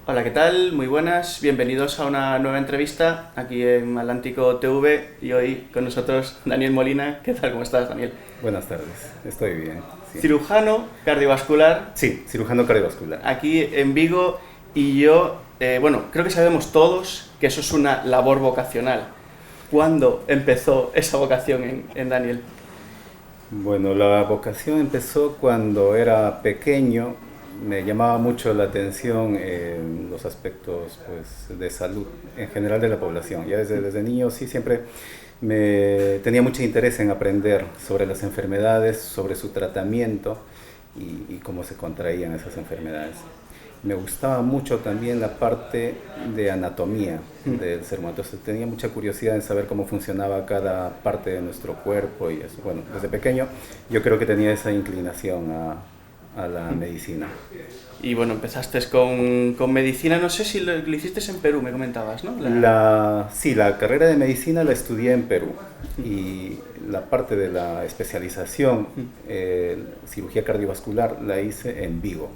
Hola, ¿qué tal? Muy buenas, bienvenidos a una nueva entrevista aquí en Atlántico TV y hoy con nosotros Daniel Molina. ¿Qué tal? ¿Cómo estás, Daniel? Buenas tardes, estoy bien, sí. Cirujano cardiovascular Sí, cirujano cardiovascular. aquí en Vigo y yo, bueno, creo que sabemos todos que eso es una labor vocacional. ¿Cuándo empezó esa vocación en Daniel? Bueno, la vocación empezó cuando era pequeño. Me llamaba mucho la atención los aspectos pues, de salud en general de la población. Ya desde niño sí siempre me tenía mucho interés en aprender sobre las enfermedades, sobre su tratamiento y cómo se contraían esas enfermedades. Me gustaba mucho también la parte de anatomía del ser humano. Entonces tenía mucha curiosidad en saber cómo funcionaba cada parte de nuestro cuerpo y eso. Bueno, desde pequeño yo creo que tenía esa inclinación a la medicina. Y bueno, empezaste con medicina, no sé si lo hiciste en Perú, me comentabas, ¿no? Sí, la carrera de medicina la estudié en Perú y la parte de la especialización, cirugía cardiovascular, la hice en Vigo.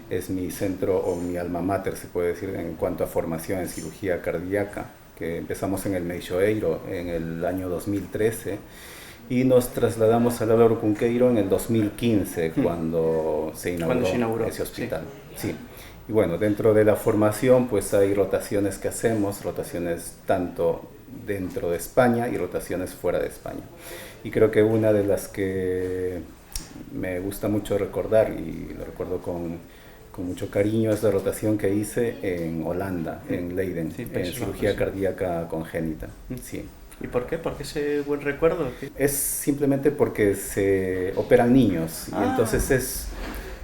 Es mi centro o mi alma mater, se puede decir, en cuanto a formación en cirugía cardíaca, que empezamos en el Meixoeiro en el año 2013 y nos trasladamos al Álvaro Cunqueiro en el 2015, Cuando se inauguró, ese sí. hospital. Sí. Y bueno, dentro de la formación pues hay rotaciones que hacemos, rotaciones tanto dentro de España y rotaciones fuera de España. Y creo que una de las que me gusta mucho recordar y lo recuerdo con mucho cariño es la rotación que hice en Holanda, en Leiden, Sí, en Países Bajos, cirugía sí. cardíaca congénita. Sí. ¿Y por qué? ¿Por qué ese buen recuerdo? Es simplemente porque se operan niños y Ah, entonces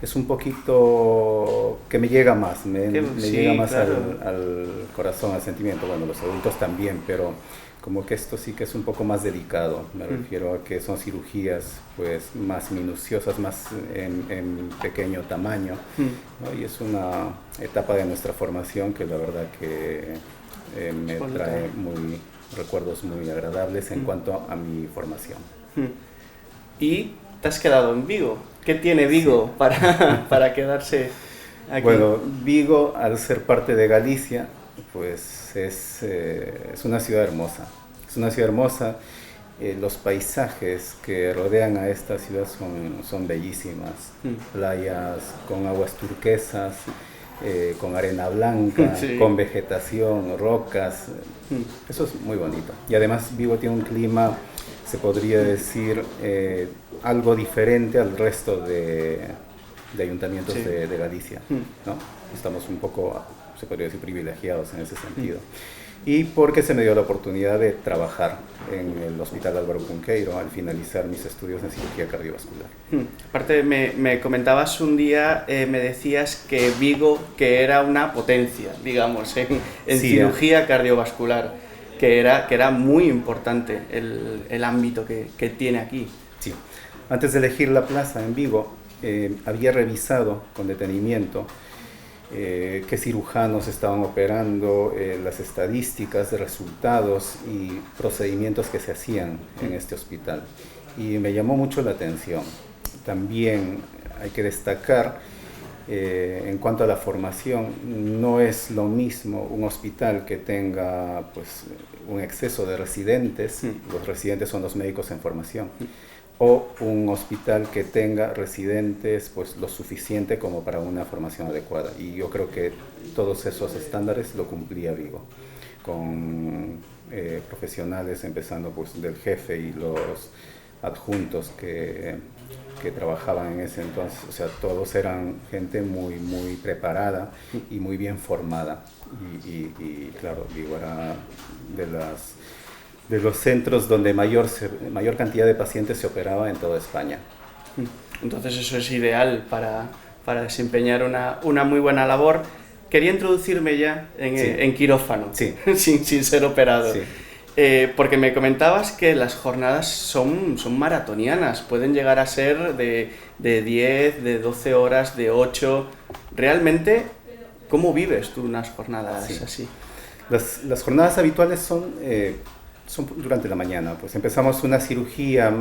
es un poquito que me llega más, me llega sí, más claro. al corazón, al sentimiento. Bueno, los adultos también, pero como que esto sí que es un poco más delicado. Me Mm, refiero a que son cirugías pues más minuciosas, más en pequeño tamaño, mm. ¿no? Y es una etapa de nuestra formación que la verdad que Es me bonita. trae recuerdos muy agradables en Mm, cuanto a mi formación. mm. Y te has quedado en Vigo. ¿Qué tiene Sí. Vigo para quedarse aquí? Bueno, Vigo, al ser parte de Galicia, pues es una ciudad hermosa. Es una ciudad hermosa. Los paisajes que rodean a esta ciudad son bellísimas. Mm. Playas con aguas turquesas, con arena blanca, Sí. con vegetación, rocas. Mm. Eso es muy bonito. Y además Vigo tiene un clima, se podría decir, algo diferente al resto de ayuntamientos Sí. de Galicia, Mm, ¿no? Estamos un poco, se podría decir, privilegiados en ese mm, sentido. Y porque se me dio la oportunidad de trabajar en el Hospital Álvaro Cunqueiro al finalizar mis estudios en cirugía cardiovascular. mm. Aparte, me comentabas un día, me decías que Vigo, que era una potencia, digamos, en Sí, cirugía cardiovascular, que era muy importante el ámbito que tiene aquí. sí. Antes de elegir la plaza en Vigo, había revisado con detenimiento qué cirujanos estaban operando, las estadísticas de resultados y procedimientos que se hacían en este hospital. Y me llamó mucho la atención. También hay que destacar, en cuanto a la formación, no es lo mismo un hospital que tenga pues, un exceso de residentes, Mm, los residentes son los médicos en formación, o un hospital que tenga residentes pues lo suficiente como para una formación adecuada. Y yo creo que todos esos estándares lo cumplía Vigo, con profesionales empezando pues del jefe y los adjuntos que trabajaban en ese entonces. O sea, todos eran gente muy preparada y muy bien formada. Y claro, Vigo era de de los centros donde mayor cantidad de pacientes se operaba en toda España. mm. Entonces eso es ideal para desempeñar una muy buena labor. Quería introducirme ya Sí, en quirófano, sí, sin ser operado. sí. Porque me comentabas que las jornadas son maratonianas, pueden llegar a ser de 10, de 12 horas, de 8. Realmente, ¿cómo vives tú unas jornadas Sí. así? Las jornadas habituales son durante la mañana. Pues empezamos una cirugía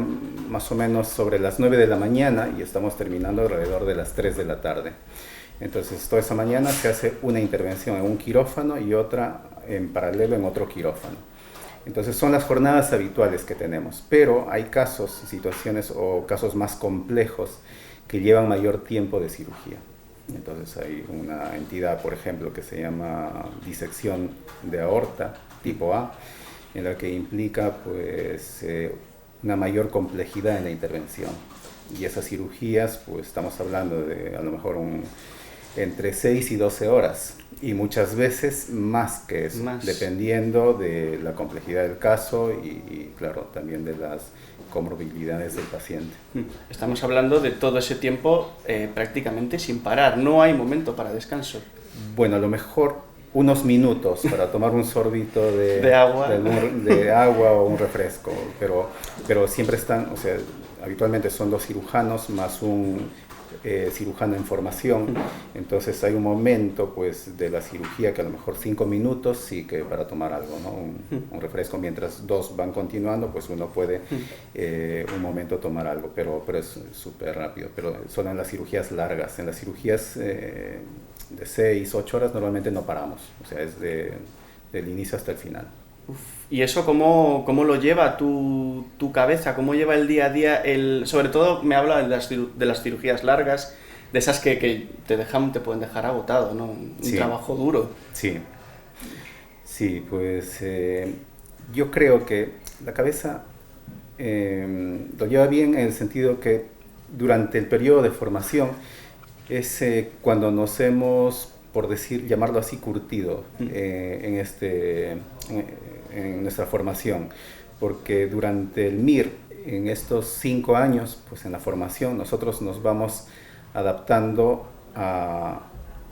más o menos sobre las 9 de la mañana y estamos terminando alrededor de las 3 de la tarde. Entonces, toda esa mañana se hace una intervención en un quirófano y otra en paralelo en otro quirófano. Entonces, son las jornadas habituales que tenemos, pero hay casos, situaciones o casos más complejos que llevan mayor tiempo de cirugía. Entonces, hay una entidad, por ejemplo, que se llama disección de aorta tipo A, en la que implica pues, una mayor complejidad en la intervención. Y esas cirugías, pues estamos hablando de a lo mejor entre 6 y 12 horas, y muchas veces más que eso, dependiendo de la complejidad del caso y claro, también de las comorbilidades del paciente. Estamos hablando de todo ese tiempo prácticamente sin parar, no hay momento para descanso. Bueno, a lo mejor unos minutos para tomar un sorbito de agua, de agua o un refresco, pero siempre están, o sea, habitualmente son 2 cirujanos más un cirujano en formación, entonces hay un momento pues de la cirugía que a lo mejor 5 minutos sí que para tomar algo, ¿no? Un refresco, mientras 2 van continuando, pues uno puede un momento tomar algo, pero es súper rápido, pero solo en las cirugías largas, en las cirugías de 6, 8 horas normalmente no paramos, o sea, es del inicio hasta el final. Uf. ¿Y eso cómo lo lleva tu cabeza? ¿Cómo lleva el día a día? Sobre todo me habla de las cirugías largas, de esas que te pueden dejar agotado, ¿no? Un trabajo duro. Sí, pues yo creo que la cabeza lo lleva bien en el sentido que durante el periodo de formación es cuando nos hemos, por llamarlo así, curtido en nuestra formación, porque durante el MIR, en estos 5 años, pues en la formación, nosotros nos vamos adaptando a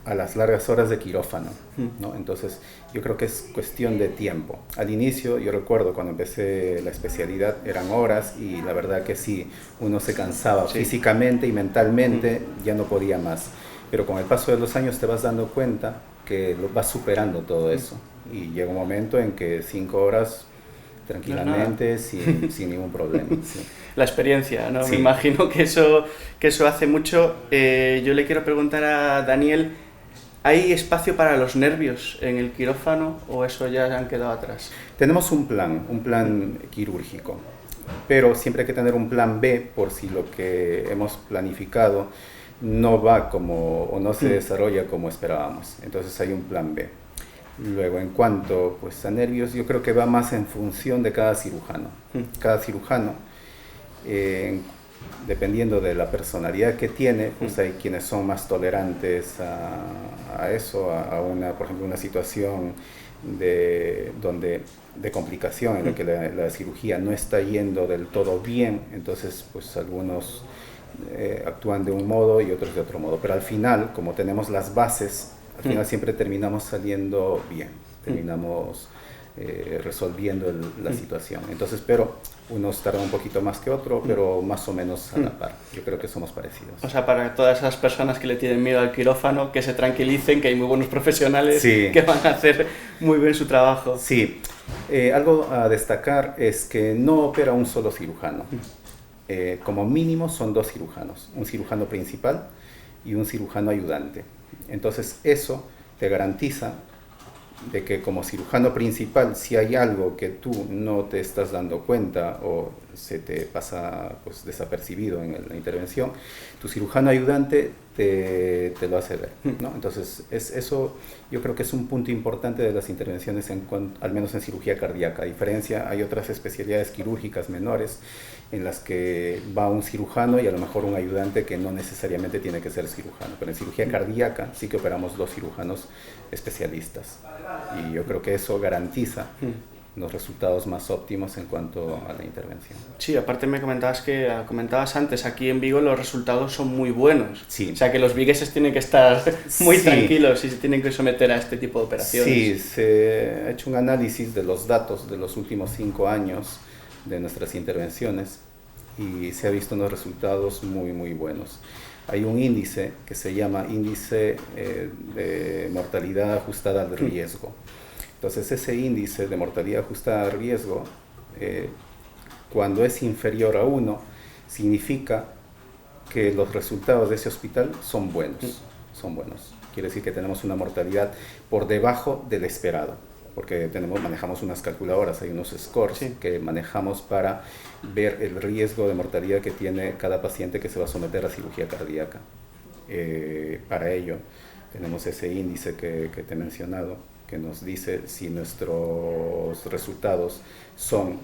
las largas horas de quirófano, ¿no? Entonces, yo creo que es cuestión de tiempo. Al inicio, yo recuerdo cuando empecé la especialidad, eran horas y la verdad que sí, uno se cansaba físicamente y mentalmente, ya no podía más. Pero con el paso de los años te vas dando cuenta que vas superando todo eso. Y llega un momento en que 5 horas tranquilamente, sin ningún problema. Sí. La experiencia, ¿no? Me imagino que eso hace mucho. Yo le quiero preguntar a Daniel, ¿hay espacio para los nervios en el quirófano o eso ya han quedado atrás? Tenemos un plan quirúrgico, pero siempre hay que tener un plan B por si lo que hemos planificado no va o no se desarrolla como esperábamos. Entonces hay un plan B. Luego, en cuanto pues, a nervios, yo creo que va más en función de cada cirujano. Cada cirujano, dependiendo de la personalidad que tiene, pues hay quienes son más tolerantes a eso, por ejemplo, una situación de complicación en la que la cirugía no está yendo del todo bien, entonces pues algunos actúan de un modo y otros de otro modo, pero al final, como tenemos las bases, al final siempre terminamos saliendo bien, terminamos resolviendo la situación. Entonces, pero unos tardan un poquito más que otro, pero más o menos a la par. Yo creo que somos parecidos. O sea, para todas esas personas que le tienen miedo al quirófano, que se tranquilicen, que hay muy buenos profesionales que van a hacer muy bien su trabajo. Sí, algo a destacar es que no opera un solo cirujano. Como mínimo son 2 cirujanos, un cirujano principal y un cirujano ayudante. Entonces eso te garantiza de que como cirujano principal, si hay algo que tú no te estás dando cuenta o se te pasa pues, desapercibido en la intervención, tu cirujano ayudante te lo hace ver, ¿no? Entonces eso yo creo que es un punto importante de las intervenciones, al menos en cirugía cardíaca. A diferencia, hay otras especialidades quirúrgicas menores en las que va un cirujano y a lo mejor un ayudante que no necesariamente tiene que ser cirujano, pero en cirugía cardíaca sí que operamos 2 cirujanos especialistas y yo creo que eso garantiza los resultados más óptimos en cuanto a la intervención. Sí, aparte comentabas antes, aquí en Vigo los resultados son muy buenos. Sí. O sea que los vigueses tienen que estar muy tranquilos y se tienen que someter a este tipo de operaciones. Sí, se ha hecho un análisis de los datos de los últimos 5 años de nuestras intervenciones y se ha visto unos resultados muy muy buenos. Hay un índice que se llama índice de mortalidad ajustada al riesgo. Entonces ese índice de mortalidad ajustada al riesgo, cuando es inferior a 1, significa que los resultados de ese hospital son buenos. son buenos. Quiere decir que tenemos una mortalidad por debajo del esperado, porque manejamos unas calculadoras, hay unos scores que manejamos para ver el riesgo de mortalidad que tiene cada paciente que se va a someter a cirugía cardíaca. Para ello tenemos ese índice que te he mencionado, que nos dice si nuestros resultados son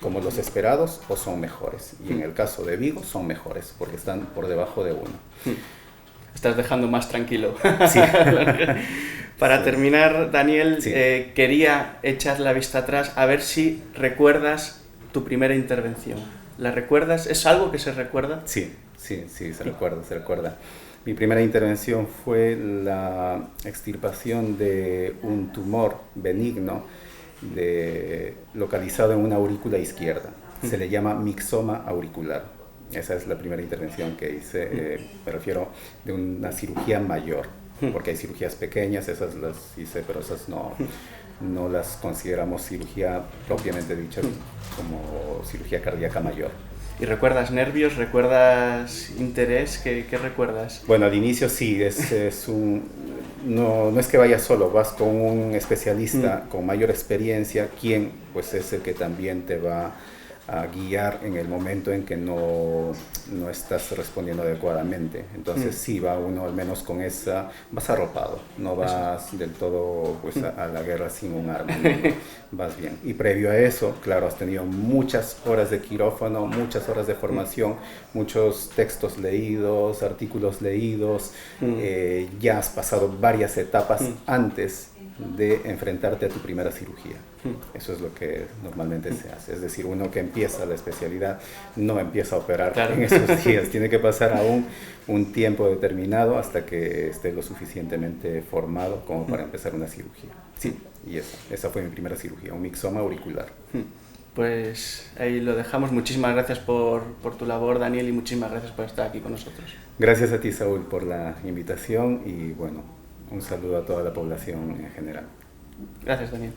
como los esperados o son mejores. Y en el caso de Vigo son mejores, porque están por debajo de 1. Estás dejando más tranquilo. Sí. Para terminar, Daniel, quería echar la vista atrás a ver si recuerdas tu primera intervención. ¿La recuerdas? ¿Es algo que se recuerda? Sí, se recuerda. Mi primera intervención fue la extirpación de un tumor benigno localizado en una aurícula izquierda. Se le llama mixoma auricular. Esa es la primera intervención que hice, me refiero de una cirugía mayor, porque hay cirugías pequeñas, esas las hice, pero esas no las consideramos cirugía propiamente dicha como cirugía cardíaca mayor. ¿Y recuerdas nervios? ¿Recuerdas interés? ¿Qué recuerdas? Bueno, al inicio sí, no es que vayas solo, vas con un especialista con mayor experiencia, quien pues es el que también te va a guiar en el momento en que no estás respondiendo adecuadamente. Entonces sí, va uno al menos con vas arropado, no vas del todo pues a la guerra sin un arma, ¿no? Vas bien. Y previo a eso, claro, has tenido muchas horas de quirófano, muchas horas de formación, muchos textos leídos, artículos leídos, ya has pasado varias etapas antes de enfrentarte a tu primera cirugía. Eso es lo que normalmente se hace. Es decir, uno que empieza la especialidad no empieza a operar en esos días. Tiene que pasar aún un tiempo determinado hasta que esté lo suficientemente formado como para empezar una cirugía. Sí, y esa fue mi primera cirugía, un mixoma auricular. Pues ahí lo dejamos. Muchísimas gracias por tu labor, Daniel, y muchísimas gracias por estar aquí con nosotros. Gracias a ti, Saúl, por la invitación y bueno, un saludo a toda la población en general. Gracias, Daniel.